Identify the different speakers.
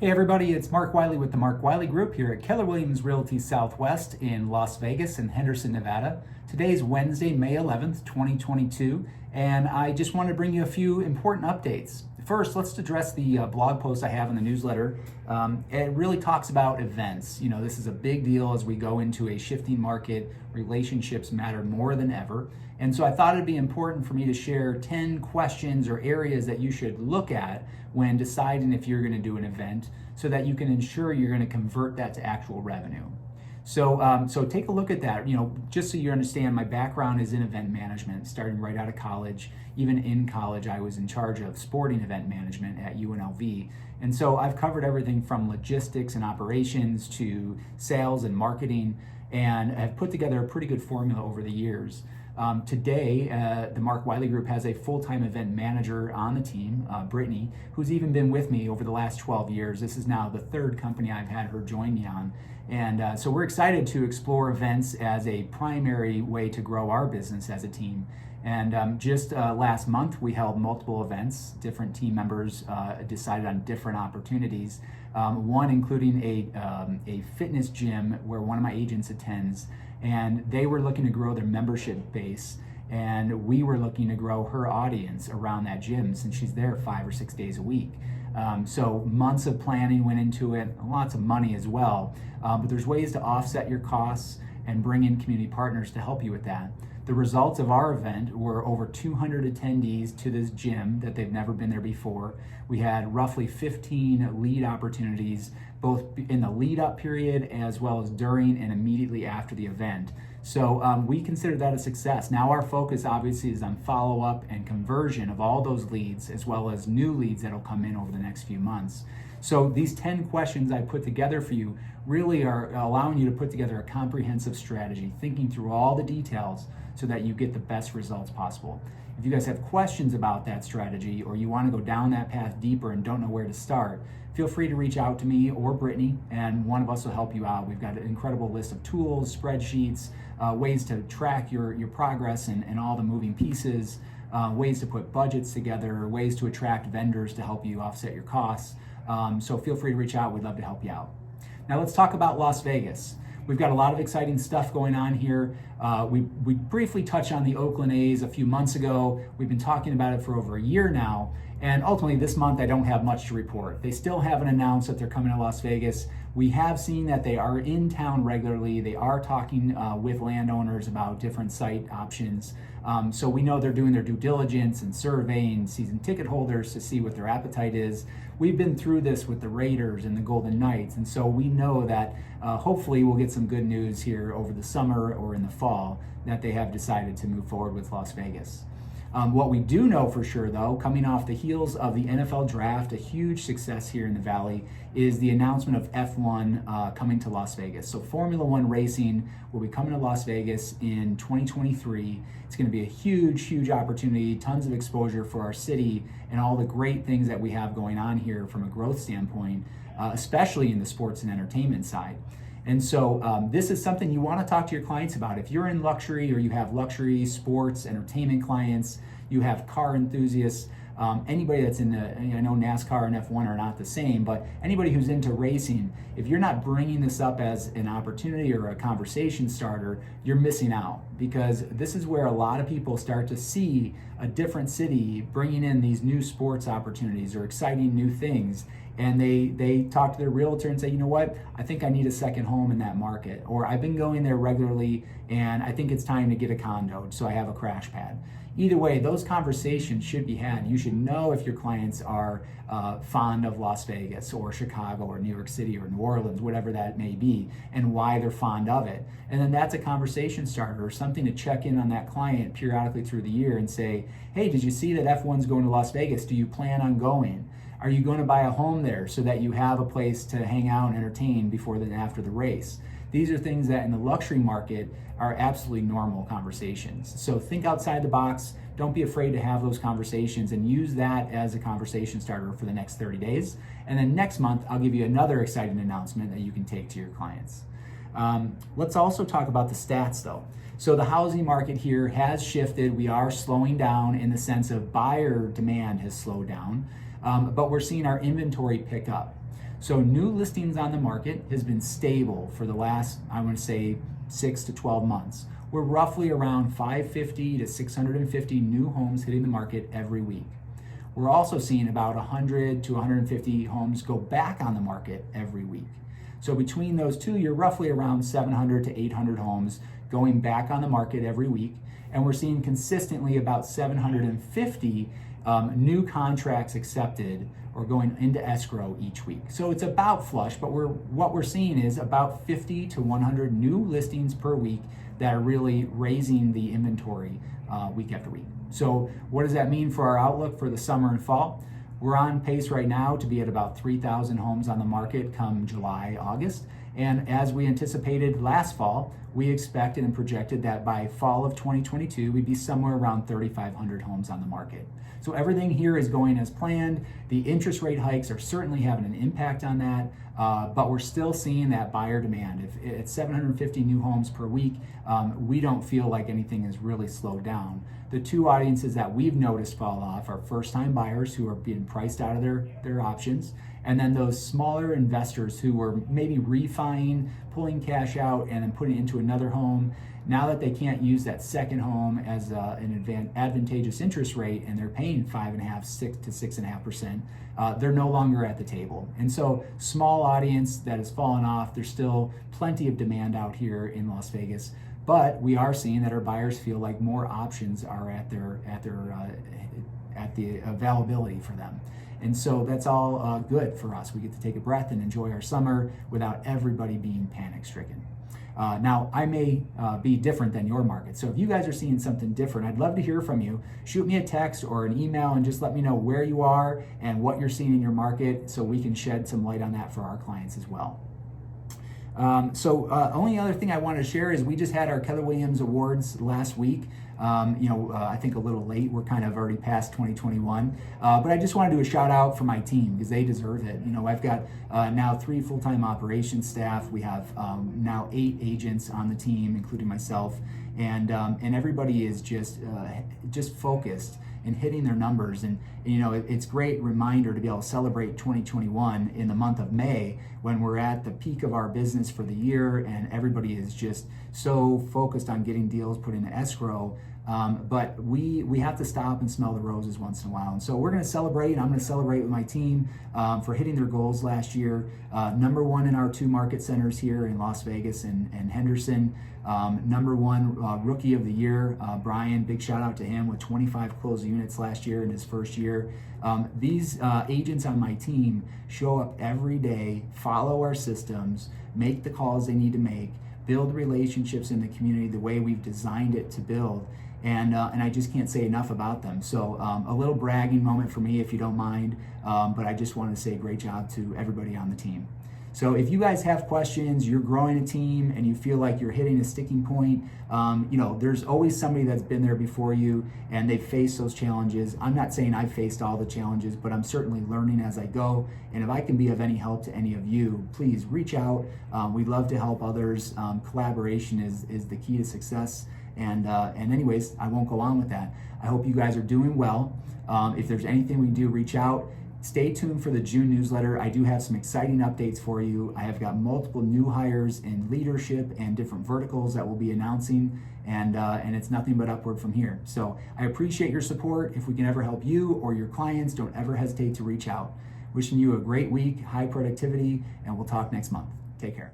Speaker 1: Hey everybody, it's Mark Wiley with the Mark Wiley Group here at Keller Williams Realty Southwest in Las Vegas and Henderson, Nevada. Today is Wednesday, May 11th, 2022, and I just wanted to bring you a few important updates. First, let's address the blog post I have in the newsletter. It really talks about events. You know, this is a big deal as we go into a shifting market. Relationships matter more than ever. And so I thought it'd be important for me to share 10 questions or areas that you should look at when deciding if you're going to do an event so that you can ensure you're going to convert that to actual revenue. So take a look at that. You know, just so you understand, my background is in event management, starting right out of college. Even in college, I was in charge of sporting event management at UNLV. And so I've covered everything from logistics and operations to sales and marketing, and have put together a pretty good formula over the years. Today, the Mark Wiley Group has a full-time event manager on the team, Brittany, who's even been with me over the last 12 years. This is now the third company I've had her join me on. And so we're excited to explore events as a primary way to grow our business as a team. And just last month, we held multiple events. Different team members decided on different opportunities. One including a fitness gym where one of my agents attends, and they were looking to grow their membership base, and we were looking to grow her audience around that gym since she's there 5 or 6 days a week. So months of planning went into it, lots of money as well, but there's ways to offset your costs and bring in community partners to help you with that. The results of our event were over 200 attendees to this gym that they've never been there before. We had roughly 15 lead opportunities, both in the lead up period as well as during and immediately after the event. So we consider that a success. Now our focus obviously is on follow-up and conversion of all those leads, as well as new leads that'll come in over the next few months. So these 10 questions I put together for you really are allowing you to put together a comprehensive strategy, thinking through all the details so that you get the best results possible. If you guys have questions about that strategy, or you want to go down that path deeper and don't know where to start, feel free to reach out to me or Brittany, and one of us will help you out. We've got an incredible list of tools, spreadsheets, ways to track your progress and all the moving pieces, ways to put budgets together, ways to attract vendors to help you offset your costs. So feel free to reach out. We'd love to help you out. Now let's talk about Las Vegas. We've got a lot of exciting stuff going on here. We briefly touched on the Oakland A's a few months ago. We've been talking about it for over a year now. And ultimately this month I don't have much to report. They still haven't announced that they're coming to Las Vegas. We have seen that they are in town regularly. They are talking with landowners about different site options. So we know they're doing their due diligence and surveying season ticket holders to see what their appetite is. We've been through this with the Raiders and the Golden Knights, and so we know that hopefully we'll get some good news here over the summer or in the fall that they have decided to move forward with Las Vegas. What we do know for sure, though, coming off the heels of the NFL draft, a huge success here in the Valley, is the announcement of F1 coming to Las Vegas. So Formula One racing will be coming to Las Vegas in 2023. It's going to be a huge, huge opportunity, tons of exposure for our city and all the great things that we have going on here from a growth standpoint, especially in the sports and entertainment side. And so this is something you want to talk to your clients about. If you're in luxury, or you have luxury, sports, entertainment clients, you have car enthusiasts, anybody that's in the, I know NASCAR and F1 are not the same, but anybody who's into racing, if you're not bringing this up as an opportunity or a conversation starter, you're missing out, because this is where a lot of people start to see a different city bringing in these new sports opportunities or exciting new things. And they talk to their realtor and say, you know what, I think I need a second home in that market, or I've been going there regularly and I think it's time to get a condo, so I have a crash pad. Either way, those conversations should be had. You should know if your clients are fond of Las Vegas or Chicago or New York City or New Orleans, whatever that may be, and why they're fond of it. And then that's a conversation starter, or something to check in on that client periodically through the year and say, hey, did you see that F1's going to Las Vegas? Do you plan on going? Are you going to buy a home there so that you have a place to hang out and entertain before and after the race? These are things that in the luxury market are absolutely normal conversations. So think outside the box. Don't be afraid to have those conversations and use that as a conversation starter for the next 30 days. And then next month, I'll give you another exciting announcement that you can take to your clients. Let's also talk about the stats though. So the housing market here has shifted. We are slowing down in the sense of buyer demand has slowed down, but we're seeing our inventory pick up. So new listings on the market has been stable for the last, I want to say, 6 to 12 months. We're roughly around 550 to 650 new homes hitting the market every week. We're also seeing about 100 to 150 homes go back on the market every week. So between those two, you're roughly around 700 to 800 homes going back on the market every week. And we're seeing consistently about 750 new contracts accepted or going into escrow each week. So it's about flush, but what we're seeing is about 50 to 100 new listings per week that are really raising the inventory week after week. So what does that mean for our outlook for the summer and fall? We're on pace right now to be at about 3,000 homes on the market come July, August. And as we anticipated last fall, we expected and projected that by fall of 2022, we'd be somewhere around 3,500 homes on the market. So everything here is going as planned. The interest rate hikes are certainly having an impact on that, but we're still seeing that buyer demand. If it's 750 new homes per week, we don't feel like anything has really slowed down. The two audiences that we've noticed fall off are first-time buyers who are being priced out of their options, and then those smaller investors who were maybe refining, pulling cash out, and then putting it into another home. Now that they can't use that second home as an advantageous interest rate, and they're paying 5.5%, 6 to 6.5%, they're no longer at the table. And so, small audience that has fallen off. There's still plenty of demand out here in Las Vegas, but we are seeing that our buyers feel like more options are at the availability for them. And so that's all good for us. We get to take a breath and enjoy our summer without everybody being panic-stricken. Now, I may be different than your market. So if you guys are seeing something different, I'd love to hear from you. Shoot me a text or an email and just let me know where you are and what you're seeing in your market so we can shed some light on that for our clients as well. Only other thing I wanted to share is we just had our Keller Williams Awards last week. I think a little late. We're kind of already past 2021. But I just wanted to do a shout out for my team because they deserve it. I've got now 3 full-time operations staff. We have now 8 agents on the team, including myself. And everybody is just focused and hitting their numbers. And it's a great reminder to be able to celebrate 2021 in the month of May when we're at the peak of our business for the year and everybody is just so focused on getting deals put into escrow. But we have to stop and smell the roses once in a while. And so we're going to celebrate, and I'm going to celebrate with my team for hitting their goals last year. Number 1 in our 2 market centers here in Las Vegas and Henderson. Number 1 rookie of the year, Brian, big shout out to him with 25 closed units last year in his first year. These agents on my team show up every day, follow our systems, make the calls they need to make, build relationships in the community the way we've designed it to build. And I just can't say enough about them. So a little bragging moment for me, if you don't mind, but I just want to say great job to everybody on the team. So if you guys have questions, you're growing a team and you feel like you're hitting a sticking point, there's always somebody that's been there before you and they've faced those challenges. I'm not saying I've faced all the challenges, but I'm certainly learning as I go. And if I can be of any help to any of you, please reach out. We'd love to help others. Collaboration is the key to success. And anyways, I won't go on with that. I hope you guys are doing well. If there's anything we can do, reach out. Stay tuned for the June newsletter. I do have some exciting updates for you. I have got multiple new hires in leadership and different verticals that we'll be announcing, and it's nothing but upward from here. So I appreciate your support. If we can ever help you or your clients, don't ever hesitate to reach out. Wishing you a great week, high productivity, and we'll talk next month. Take care.